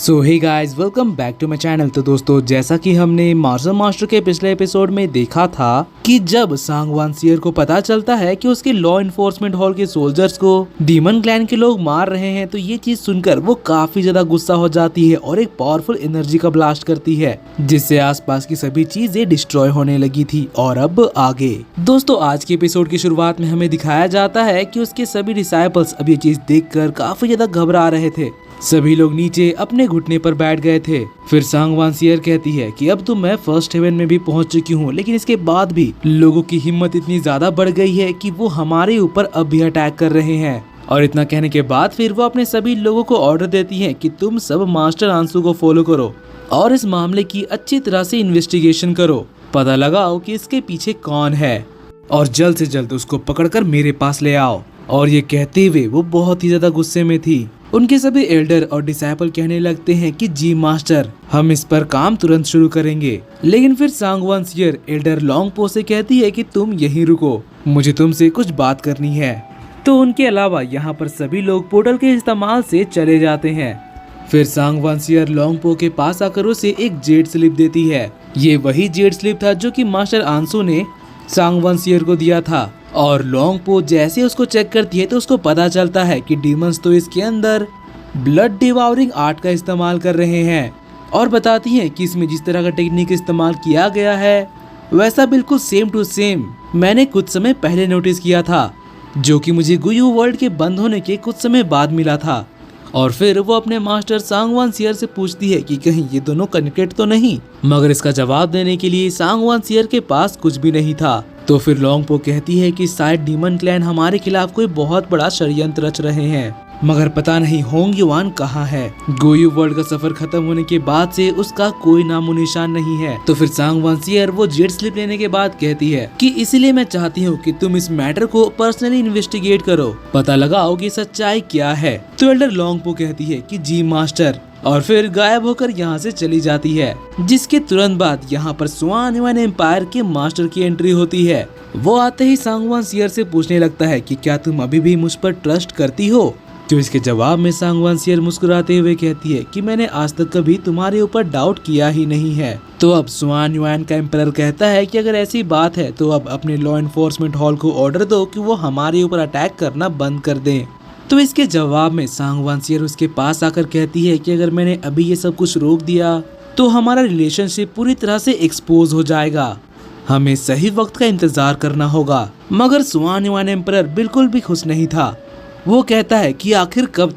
So hey guys, welcome back to my channel. तो दोस्तों, जैसा कि हमने मार्शल मास्टर के पिछले एपिसोड में देखा था कि जब सांग वानसियर को पता चलता है कि उसके लॉ इन्फोर्समेंट हॉल के सोल्जर्स को डीमन क्लैन के लोग मार रहे हैं, तो ये चीज सुनकर वो काफी ज्यादा गुस्सा हो जाती है और एक पावरफुल एनर्जी का ब्लास्ट करती है, जिससे आसपास की सभी चीजें डिस्ट्रॉय होने लगी थी। और अब आगे दोस्तों, आज के एपिसोड की शुरुआत में हमें दिखाया जाता है कि उसके सभी डिसाइपल्स अब ये चीज देखकर काफी ज्यादा घबरा रहे थे। सभी लोग नीचे अपने घुटने पर बैठ गए थे। फिर सांग वानसियर कहती है कि अब तो मैं फर्स्ट हेवन में भी पहुंच चुकी हूँ, लेकिन इसके बाद भी लोगों की हिम्मत इतनी ज्यादा बढ़ गई है कि वो हमारे ऊपर अब भी अटैक कर रहे हैं। और इतना कहने के बाद फिर वो अपने सभी लोगों को ऑर्डर देती है कि तुम सब मास्टर आंसू को फॉलो करो और इस मामले की अच्छी तरह से इन्वेस्टिगेशन करो, पता लगाओ कि इसके पीछे कौन है और जल्द से जल्द उसको पकड़कर मेरे पास ले आओ। और ये कहते हुए वो बहुत ही ज्यादा गुस्से में थी। उनके सभी एल्डर और डिसाइपल कहने लगते हैं कि जी मास्टर, हम इस पर काम तुरंत शुरू करेंगे। लेकिन फिर सांग वानसियर एल्डर लॉन्गपो से कहती है कि तुम यहीं रुको, मुझे तुमसे कुछ बात करनी है। तो उनके अलावा यहाँ पर सभी लोग पोर्टल के इस्तेमाल से चले जाते हैं। फिर सांग वानसियर लॉन्गपो के पास आकर उसे एक जेड स्लिप देती है। ये वही जेड स्लिप था जो कि मास्टर आंसू ने सांग वानसियर को दिया था। और लॉन्गपो जैसे उसको चेक करती है तो उसको पता चलता है कि डीमंस तो इसके अंदर ब्लड डिवाउरिंग आर्ट का इस्तेमाल कर रहे हैं और बताती हैं कि इसमें जिस तरह का टेक्निक इस्तेमाल किया गया है वैसा बिल्कुल सेम टू सेम मैंने कुछ समय पहले नोटिस किया था, जो कि मुझे गुयू वर्ल्ड के बंद होने के कुछ समय बाद मिला था। और फिर वो अपने मास्टर सांग वानसियर से पूछती है कि कहीं ये दोनों कनेक्टेड तो नहीं, मगर इसका जवाब देने के लिए सांग वानसियर के पास कुछ भी नहीं था। तो फिर लॉन्गपो कहती है कि शायद डीमन क्लैन हमारे खिलाफ कोई बहुत बड़ा षड्यंत्र रच रहे हैं, मगर पता नहीं होंग युआन कहाँ है। गुयू वर्ल्ड का सफर खत्म होने के बाद से उसका कोई नामो निशान नहीं है। तो फिर सांग वानसियर वो जेड स्लिप लेने के बाद कहती है कि इसीलिए मैं चाहती हूँ कि तुम इस मैटर को पर्सनली इन्वेस्टिगेट करो, पता लगाओ कि सच्चाई क्या है। तो एल्डर लॉन्गपो कहती है कि जी मास्टर, और फिर गायब होकर यहाँ से चली जाती है। जिसके तुरंत बाद यहाँ पर स्वान युआन एम्पायर के मास्टर की एंट्री होती है। वो आते ही सांग वानसियर से पूछने लगता है कि क्या तुम अभी भी मुझ पर ट्रस्ट करती हो। तो इसके जवाब में सांग वानसियर मुस्कुराते हुए कहती है कि मैंने आज तक कभी तुम्हारे ऊपर डाउट किया ही नहीं है। तो अब स्वान युआन का एम्पायर कहता है कि अगर ऐसी बात है तो अब अपने लॉ एनफोर्समेंट हॉल को ऑर्डर दो कि वो हमारे ऊपर अटैक करना बंद कर दें। तो इसके जवाब में सांग वानसियर उसके पास आकर कहती है कि अगर मैंने अभी ये सब कुछ रोक दिया तो हमारा रिलेशनशिप पूरी तरह से एक्सपोज हो जाएगा, हमें सही वक्त का इंतजार करना होगा। मगर स्वान युआन एम्परर बिल्कुल भी खुश नहीं था। वो कहता है कि आखिर कब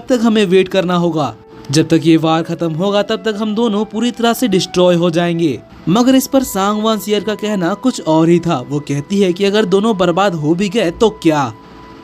तक हमें वेट करना होगा, जब तक ये वार खत्म होगा तब तक हम दोनों पूरी तरह से डिस्ट्रॉय हो जाएंगे। मगर इस पर सांग वानसियर का कहना कुछ और ही था। वो कहती है कि अगर दोनों बर्बाद हो भी गए तो क्या,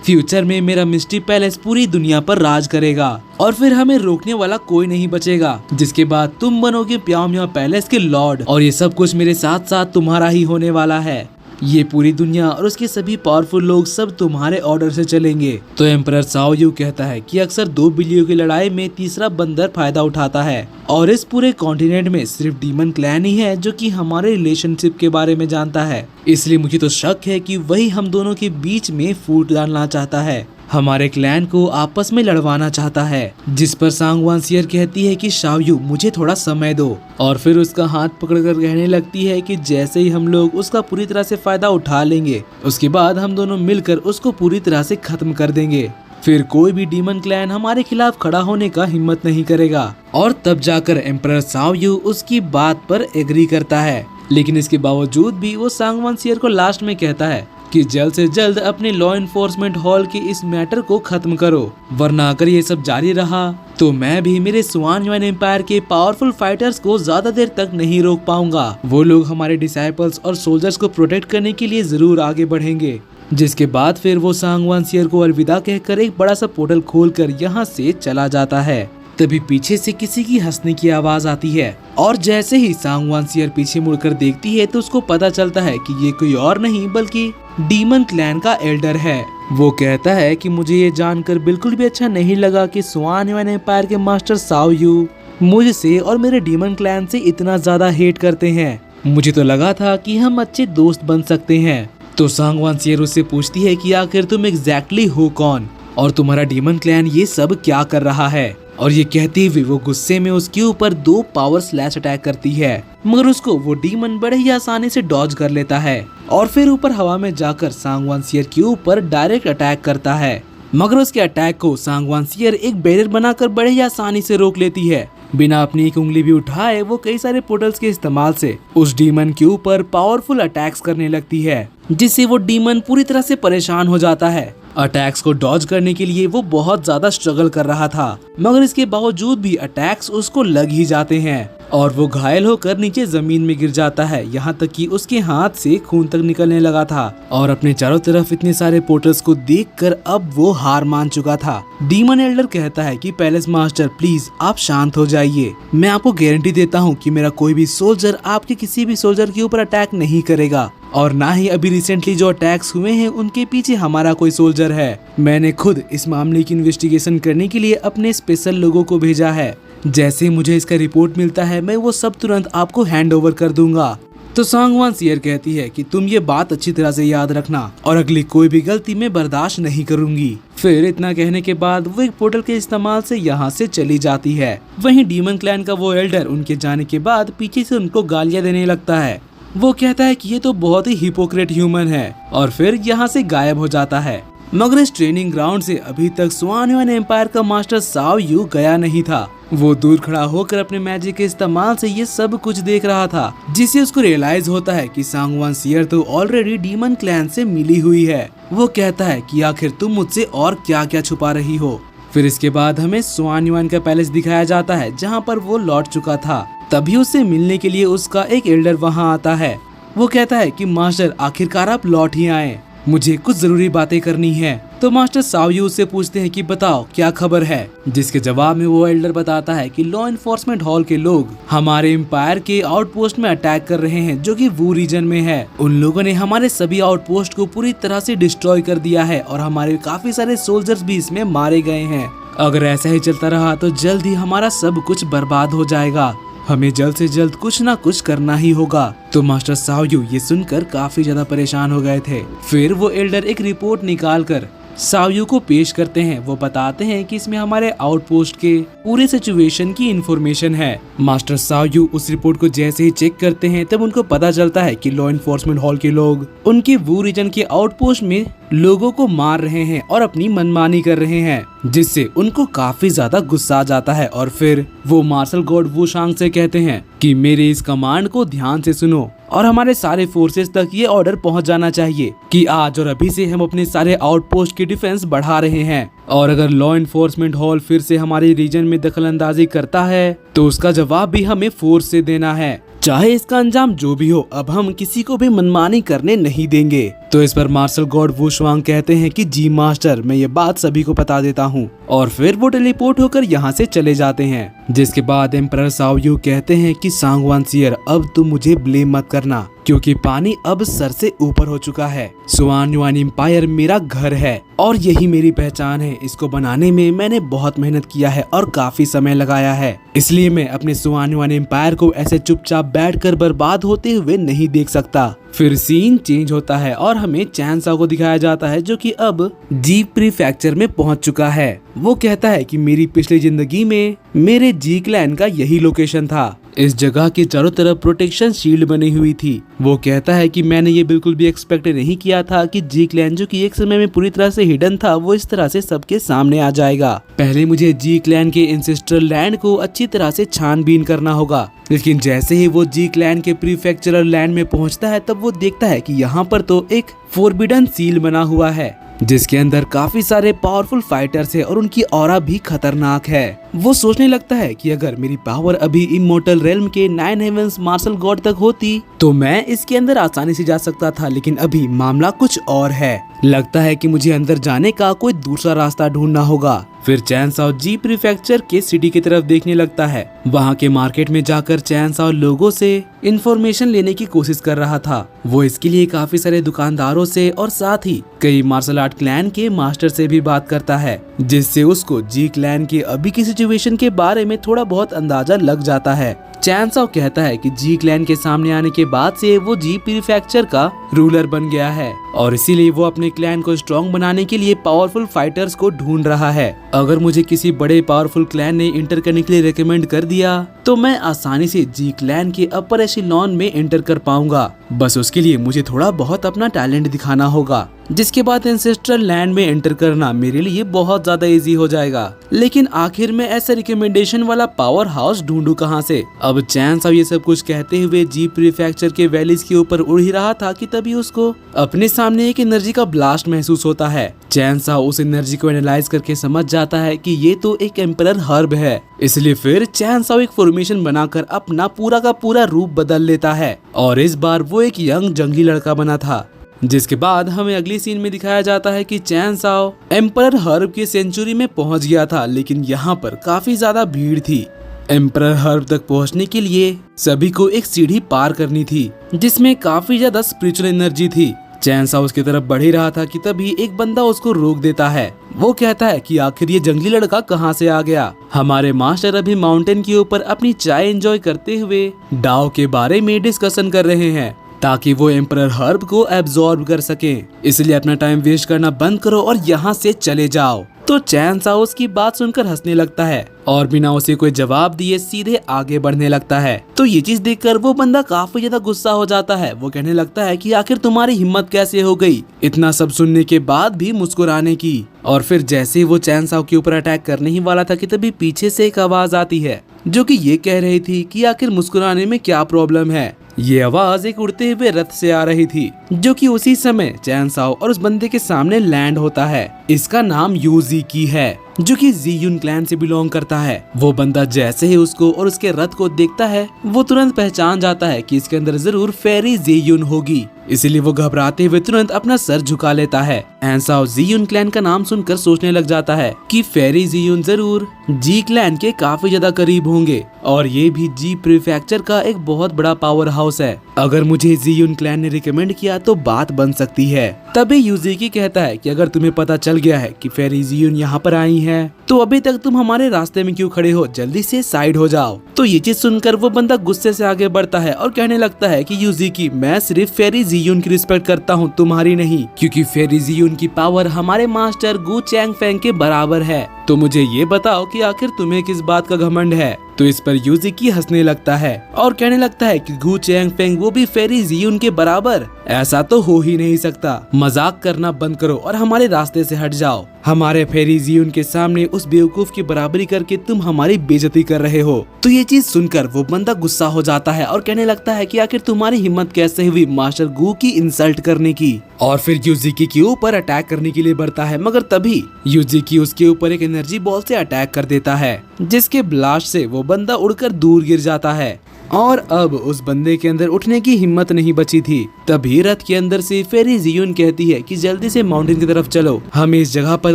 फ्यूचर में मेरा मिस्टी पैलेस पूरी दुनिया पर राज करेगा और फिर हमें रोकने वाला कोई नहीं बचेगा, जिसके बाद तुम बनोगे प्याओ मियाओ पैलेस के लॉर्ड और ये सब कुछ मेरे साथ साथ तुम्हारा ही होने वाला है। ये पूरी दुनिया और उसके सभी पावरफुल लोग सब तुम्हारे ऑर्डर से चलेंगे। तो एम्परर साओ यू कहता है कि अक्सर दो बिल्लियों की लड़ाई में तीसरा बंदर फायदा उठाता है और इस पूरे कॉन्टिनेंट में सिर्फ डीमन क्लैन ही है जो कि हमारे रिलेशनशिप के बारे में जानता है। इसलिए मुझे तो शक है कि वही हम दोनों के बीच में फूट डालना चाहता है, हमारे क्लैन को आपस में लड़वाना चाहता है। जिस पर सांग वानसियर कहती है कि शाओयू मुझे थोड़ा समय दो, और फिर उसका हाथ पकड़कर कहने लगती है कि जैसे ही हम लोग उसका पूरी तरह से फायदा उठा लेंगे उसके बाद हम दोनों मिलकर उसको पूरी तरह से खत्म कर देंगे। फिर कोई भी डीमन क्लैन हमारे खिलाफ खड़ा होने का हिम्मत नहीं करेगा। और तब जाकर एम्परर साओयू उसकी बात पर एग्री करता है। लेकिन इसके बावजूद भी वो सांग वानसियर को लास्ट में कहता है कि जल्द से जल्द अपने लॉ एनफोर्समेंट हॉल के इस मैटर को खत्म करो, वरना अगर ये सब जारी रहा तो मैं भी मेरे स्वान युआन एम्पायर के पावरफुल फाइटर्स को ज्यादा देर तक नहीं रोक पाऊंगा। वो लोग हमारे डिसाइपल्स और सोल्जर्स को प्रोटेक्ट करने के लिए जरूर आगे बढ़ेंगे। जिसके बाद फिर वो सांग वानसियर को अलविदा कहकर एक बड़ा सा पोर्टल खोलकर यहाँ से चला जाता है। तभी पीछे से किसी की हंसने की आवाज आती है और जैसे ही सांग वानसियर पीछे मुड़कर देखती है तो उसको पता चलता है कि ये कोई और नहीं बल्कि डीमन क्लैन का एल्डर है। वो कहता है कि मुझे ये जानकर बिल्कुल भी अच्छा नहीं लगा कि स्वान युआन एम्पायर के मास्टर साओ यू मुझसे और मेरे डीमन क्लैन से इतना ज्यादा हेट करते हैं। मुझे तो लगा था कि हम अच्छे दोस्त बन सकते हैं। तो सांग वानसियर उससे पूछती है कि आखिर तुम एग्जैक्टली हो कौन और तुम्हारा डीमन क्लैन ये सब क्या कर रहा है। और ये कहते हुए वो गुस्से में उसके ऊपर 2 पावर स्लैश अटैक करती है, मगर उसको वो डीमन बड़े ही आसानी से डॉज कर लेता है और फिर ऊपर हवा में जाकर सांगवान सियर के ऊपर डायरेक्ट अटैक करता है। मगर उसके अटैक को सांगवान सियर एक बैरियर बनाकर बड़े ही आसानी से रोक लेती है। बिना अपनी एक उंगली भी उठाए वो कई सारे पोर्टल्स के इस्तेमाल से उस डीमन के ऊपर पावरफुल अटैक्स करने लगती है, जिससे वो डीमन पूरी तरह से परेशान हो जाता है। अटैक्स को डॉज करने के लिए वो बहुत ज्यादा स्ट्रगल कर रहा था, मगर इसके बावजूद भी अटैक्स उसको लग ही जाते हैं और वो घायल होकर नीचे जमीन में गिर जाता है। यहाँ तक कि उसके हाथ से खून तक निकलने लगा था और अपने चारों तरफ इतने सारे पोर्टल्स को देखकर अब वो हार मान चुका था। डीमन एल्डर कहता है कि पैलेस मास्टर प्लीज आप शांत हो जाइए, मैं आपको गारंटी देता हूँ कि मेरा कोई भी सोल्जर आपके किसी भी सोल्जर के ऊपर अटैक नहीं करेगा और ना ही अभी रिसेंटली जो अटैक्स हुए हैं उनके पीछे हमारा कोई सोल्जर है। मैंने खुद इस मामले की इन्वेस्टिगेशन करने के लिए अपने स्पेशल लोगों को भेजा है। जैसे ही मुझे इसका रिपोर्ट मिलता है मैं वो सब तुरंत आपको हैंड ओवर कर दूंगा। तो सांगवान सियर कहती है कि तुम ये बात अच्छी तरह से याद रखना और अगली कोई भी गलती मैं बर्दाश्त नहीं करूंगी। फिर इतना कहने के बाद वो एक पोर्टल के इस्तेमाल से यहाँ से चली जाती है। वहीं डीमन क्लैन का वो एल्डर उनके जाने के बाद पीछे से उनको गालियां देने लगता है। वो कहता है कि ये तो बहुत ही हिपोक्रेट ह्यूमन है और फिर यहाँ से गायब हो जाता है। मगर इस ट्रेनिंग ग्राउंड से अभी तक स्वान युआन एम्पायर का मास्टर साओ यू गया नहीं था। वो दूर खड़ा होकर अपने मैजिक के इस्तेमाल से ये सब कुछ देख रहा था, जिससे उसको रियलाइज होता है कि सांगवान सियर तो ऑलरेडी डीमन क्लैन से मिली हुई है। वो कहता है कि आखिर तुम मुझसे और क्या क्या छुपा रही हो। फिर इसके बाद हमें स्वान युआन का पैलेस दिखाया जाता है जहाँ पर वो लौट चुका था। तभी उससे मिलने के लिए उसका एक एल्डर वहाँ आता है। वो कहता है कि मास्टर आखिरकार आप लौट ही आए, मुझे कुछ जरूरी बातें करनी है। तो मास्टर साओ यू उससे पूछते हैं कि बताओ क्या खबर है, जिसके जवाब में वो एल्डर बताता है कि लॉ इन्फोर्समेंट हॉल के लोग हमारे एम्पायर के आउटपोस्ट में अटैक कर रहे हैं जो कि वू रीजन में है। उन लोगों ने हमारे सभी आउटपोस्ट को पूरी तरह से डिस्ट्रॉय कर दिया है और हमारे काफी सारे सोल्जर्स भी इसमें मारे गए हैं। अगर ऐसा ही चलता रहा तो जल्द ही हमारा सब कुछ बर्बाद हो जाएगा, हमें जल्द से जल्द कुछ ना कुछ करना ही होगा। तो मास्टर साओ यू ये सुनकर काफी ज्यादा परेशान हो गए थे। फिर वो एल्डर एक रिपोर्ट निकाल कर साओ यू को पेश करते हैं। वो बताते हैं कि इसमें हमारे आउटपोस्ट के पूरे सिचुएशन की इंफॉर्मेशन है। मास्टर साओ यू उस रिपोर्ट को जैसे ही चेक करते हैं तब उनको पता चलता है कि लॉ इन्फोर्समेंट हॉल के लोग उनके वू रीजन के आउटपोस्ट में लोगों को मार रहे हैं और अपनी मनमानी कर रहे हैं, जिससे उनको काफी ज्यादा गुस्सा आ जाता है। और फिर वो मार्शल गॉड वू शांग से कहते हैं कि मेरे इस कमांड को ध्यान से सुनो और हमारे सारे फोर्सेस तक ये ऑर्डर पहुंच जाना चाहिए कि आज और अभी से हम अपने सारे आउटपोस्ट की डिफेंस बढ़ा रहे हैं और अगर लॉ इन्फोर्समेंट हॉल फिर से हमारे रीजन में दखलंदाजी करता है तो उसका जवाब भी हमें फोर्स से देना है, चाहे इसका अंजाम जो भी हो। अब हम किसी को भी मनमानी करने नहीं देंगे। तो इस पर मार्शल गॉड वू शांग कहते हैं कि जी मास्टर, मैं ये बात सभी को बता देता हूँ। और फिर वो टेलीपोर्ट होकर यहाँ से चले जाते हैं। जिसके बाद एम्परर साओ यू कहते हैं कि सांगवान सियर अब तुम मुझे ब्लेम मत करना, क्योंकि पानी अब सर से ऊपर हो चुका है। स्वान युआन एम्पायर मेरा घर है और यही मेरी पहचान है। इसको बनाने में मैंने बहुत मेहनत किया है और काफी समय लगाया है, इसलिए मैं अपने स्वान युआन एम्पायर को ऐसे चुपचाप बैठकर बर्बाद होते हुए नहीं देख सकता। फिर सीन चेंज होता है और हमें चैन साओ को दिखाया जाता है जो कि अब जी प्रीफेक्चर में पहुंच चुका है। वो कहता है कि मेरी पिछली जिंदगी में मेरे जी क्लैन का यही लोकेशन था। इस जगह के चारों तरफ प्रोटेक्शन शील्ड बनी हुई थी। वो कहता है कि मैंने ये बिल्कुल भी एक्सपेक्ट नहीं किया था कि जी क्लैन जो कि एक समय में पूरी तरह से हिडन था वो इस तरह से सबके सामने आ जाएगा। पहले मुझे जी क्लैन के इंसेस्ट्रल लैंड को अच्छी तरह से छानबीन करना होगा, लेकिन जैसे ही वो जी क्लैन के प्रीफेक्चरल लैंड में पहुंचता है तब वो देखता है कि यहाँ पर तो एक फोरबिडन सील बना हुआ है जिसके अंदर काफी सारे पावरफुल फाइटर्स है और उनकी ऑरा भी खतरनाक है। वो सोचने लगता है कि अगर मेरी पावर अभी इमोर्टल रेल्म के 9 हेवेंस मार्शल गॉड तक होती तो मैं इसके अंदर आसानी से जा सकता था, लेकिन अभी मामला कुछ और है। लगता है कि मुझे अंदर जाने का कोई दूसरा रास्ता ढूंढना होगा। फिर चैन साओ जी प्रीफेक्चर के सिटी की तरफ देखने लगता है। वहाँ के मार्केट में जाकर चैन साओ लोगों से इंफॉर्मेशन लेने की कोशिश कर रहा था। वो इसके लिए काफी सारे दुकानदारों से और साथ ही कई मार्शल आर्ट क्लैन के मास्टर से भी बात करता है, जिससे उसको जी क्लैन के अभी की सिचुएशन के बारे में थोड़ा बहुत अंदाजा लग जाता है। चैन साओ कहता है कि जी क्लैन के सामने आने के बाद से वो जी प्रीफेक्चर का रूलर बन गया है और इसीलिए वो अपने क्लैन को स्ट्रॉन्ग बनाने के लिए पावरफुल फाइटर्स को ढूंढ रहा है। अगर मुझे किसी बड़े पावरफुल क्लैन ने इंटर करने के लिए रेकमेंड कर दिया तो मैं आसानी से जी क्लैन के अपर एशिलॉन में एंटर कर पाऊंगा। बस उसके लिए मुझे थोड़ा बहुत अपना टैलेंट दिखाना होगा, जिसके बाद एंसेस्ट्रल लैंड में एंटर करना मेरे लिए बहुत ज्यादा इजी हो जाएगा। लेकिन आखिर में ऐसा रिकमेंडेशन वाला पावर हाउस ढूंढूं कहां से? अब चैन साओ ये सब कुछ कहते हुए जी प्रीफेक्चर के वैलीज के ऊपर उड़ ही रहा था कि तभी उसको अपने सामने एक एनर्जी का ब्लास्ट महसूस होता है। चैन साओ उस एनर्जी को एनालाइज करके समझ जाता है कि ये तो एक एम्परर हर्ब है। इसलिए फिर चैन साओ एक फॉर्मेशन बनाकर अपना पूरा का पूरा रूप बदल लेता है और इस बार वो एक यंग जंगली लड़का बना था। जिसके बाद हमें अगली सीन में दिखाया जाता है कि चैन साओ एम्परर हर्ब की सेंचुरी में पहुंच गया था, लेकिन यहाँ पर काफी ज्यादा भीड़ थी। एम्परर हर्ब तक पहुंचने के लिए सभी को एक सीढ़ी पार करनी थी, जिसमें काफी ज्यादा स्पिरिचुअल एनर्जी थी। चैन साओ उसकी तरफ बढ़ ही रहा था कि तभी एक बंदा उसको रोक देता है। वो कहता है कि आखिर ये जंगली लड़का कहाँ से आ गया। हमारे मास्टर अभी माउंटेन के ऊपर अपनी चाय एंजॉय करते हुए डाओ के बारे में डिस्कशन कर रहे हैं ताकि वो एम्परर हर्ब को एब्जॉर्ब कर सके। इसलिए अपना टाइम वेस्ट करना बंद करो और यहाँ से चले जाओ। तो चैन साओ उसकी बात सुनकर हंसने लगता है और बिना उसे कोई जवाब दिए सीधे आगे बढ़ने लगता है। तो ये चीज देखकर वो बंदा काफी ज्यादा गुस्सा हो जाता है। वो कहने लगता है कि आखिर तुम्हारी हिम्मत कैसे हो गई इतना सब सुनने के बाद भी मुस्कुराने की। और फिर जैसे ही वो चैन साओ के ऊपर अटैक करने ही वाला था कि तभी पीछे से एक आवाज आती है जो कि ये कह रही थी कि आखिर मुस्कुराने में क्या प्रॉब्लम है। ये आवाज एक उड़ते हुए रथ से आ रही थी जो कि उसी समय चैन साओ और उस बंदे के सामने लैंड होता है। इसका नाम यूज़ी है जो कि ज़ीयुन क्लैन से बिलोंग करता है। वो बंदा जैसे ही उसको और उसके रथ को देखता है वो तुरंत पहचान जाता है कि इसके अंदर जरूर फेरी ज़ीयुन होगी। इसीलिए वो घबराते हुए तुरंत अपना सर झुका लेता है। चैन साओ ज़ीयुन क्लैन का नाम सुनकर सोचने लग जाता है कि फेरी ज़ीयुन जरूर जी क्लैन के काफी ज्यादा करीब होंगे और ये भी जी प्रीफेक्चर का एक बहुत बड़ा पावर हाउस है। अगर मुझे ज़ीयुन क्लैन ने रिकमेंड किया तो बात बन सकती है। तभी यूज़ी कहता है कि अगर तुम्हें पता चल गया है कि फेरी ज़ीयुन यहाँ पर आई है तो अभी तक तुम हमारे रास्ते में क्यों खड़े हो, जल्दी से साइड हो जाओ। तो ये चीज सुनकर वो बंदा गुस्से से आगे बढ़ता है और कहने लगता है कि यूज़ी मैं सिर्फ फेरी ज़ीयुन की रिस्पेक्ट करता हूँ, तुम्हारी नहीं, क्योंकि फेरी ज़ीयुन की पावर हमारे मास्टर गु चैंग फेंग के बराबर है। तो मुझे ये बताओ कि आखिर तुम्हें किस बात का घमंड है। तो इस पर यूज़ी हंसने लगता है और कहने लगता है कि गु चैंग फेंग वो भी फेरी ज़ीयुन के बराबर, ऐसा तो हो ही नहीं सकता। मजाक करना बंद करो और हमारे रास्ते से हट जाओ। हमारे फेरी ज़ीयुन के सामने उस बेवकूफ की बराबरी करके तुम हमारी बेइज्जती कर रहे हो। तो ये चीज सुनकर वो बंदा गुस्सा हो जाता है और कहने लगता है कि आखिर तुम्हारी हिम्मत कैसे हुई मास्टर गु की इंसल्ट करने की। और फिर यूज़ी के ऊपर अटैक करने के लिए बढ़ता है, मगर तभी यूज़ी उसके ऊपर एक एनर्जी बॉल से अटैक कर देता है, जिसके ब्लास्ट से वो बंदा उड़कर दूर गिर जाता है और अब उस बंदे के अंदर उठने की हिम्मत नहीं बची थी। तभी रथ के अंदर से फेरी ज़ीयुन कहती है कि जल्दी से माउंटेन की तरफ चलो, हमें इस जगह पर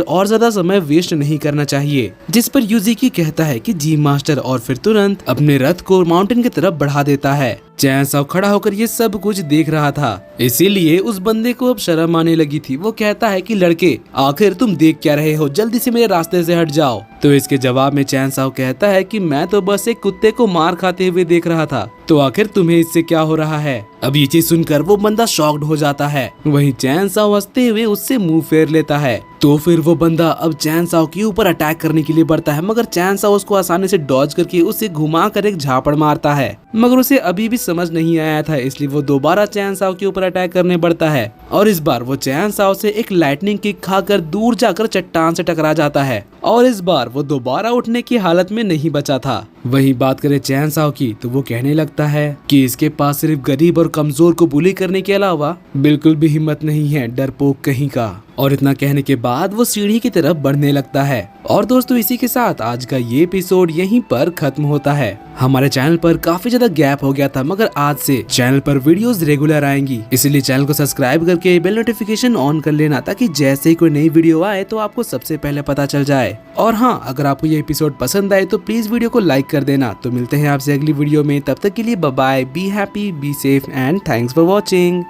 और ज्यादा समय वेस्ट नहीं करना चाहिए। जिस पर यूज़ी कहता है कि जी मास्टर, और फिर तुरंत अपने रथ को माउंटेन की तरफ बढ़ा देता है। चैन साओ खड़ा होकर ये सब कुछ देख रहा था, इसीलिए उस बंदे को अब शर्म आने लगी थी। वो कहता है कि लड़के आखिर तुम देख क्या रहे हो, जल्दी से मेरे रास्ते से हट जाओ। तो इसके जवाब में चैन साओ कहता है कि मैं तो बस एक कुत्ते को मार खाते हुए देख रहा था, तो आखिर तुम्हें इससे क्या हो रहा है। अब ये चीज सुनकर वो बंदा शॉक्ड हो जाता है। वहीं चैन साओ हंसते हुए उससे मुंह फेर लेता है। तो फिर वो बंदा अब चैन साओ के ऊपर अटैक करने के लिए बढ़ता है, मगर चैन साओ उसको आसानी से डॉज करके उसे घुमा कर एक झापड़ मारता है। मगर उसे अभी भी समझ नहीं आया था, इसलिए वो दोबारा चैन साओ के ऊपर अटैक करने बढ़ता है और इस बार वो चैन साओ से एक लाइटनिंग किक खाकर दूर जाकर चट्टान से टकरा जाता है और इस बार वो दोबारा उठने की हालत में नहीं बचा था। वहीं बात करें चैन साओ की तो वो कहने लगता है कि इसके पास सिर्फ गरीब और कमजोर को बुली करने के अलावा बिल्कुल भी हिम्मत नहीं है, डरपोक कहीं का। और इतना कहने के बाद वो सीढ़ी की तरफ बढ़ने लगता है। और दोस्तों इसी के साथ आज का ये एपिसोड यहीं पर खत्म होता है। हमारे चैनल पर काफी ज्यादा गैप हो गया था, मगर आज से चैनल पर वीडियोस रेगुलर आएंगी, इसलिए चैनल को सब्सक्राइब करके बेल नोटिफिकेशन ऑन कर लेना, ताकि जैसे ही कोई नई वीडियो आए तो आपको सबसे पहले पता चल जाए। और हाँ, अगर आपको ये एपिसोड पसंद आए तो प्लीज वीडियो को लाइक कर देना। तो मिलते हैं आपसे अगली वीडियो में, तब तक के लिए bye bye, be happy, be safe and thanks for watching.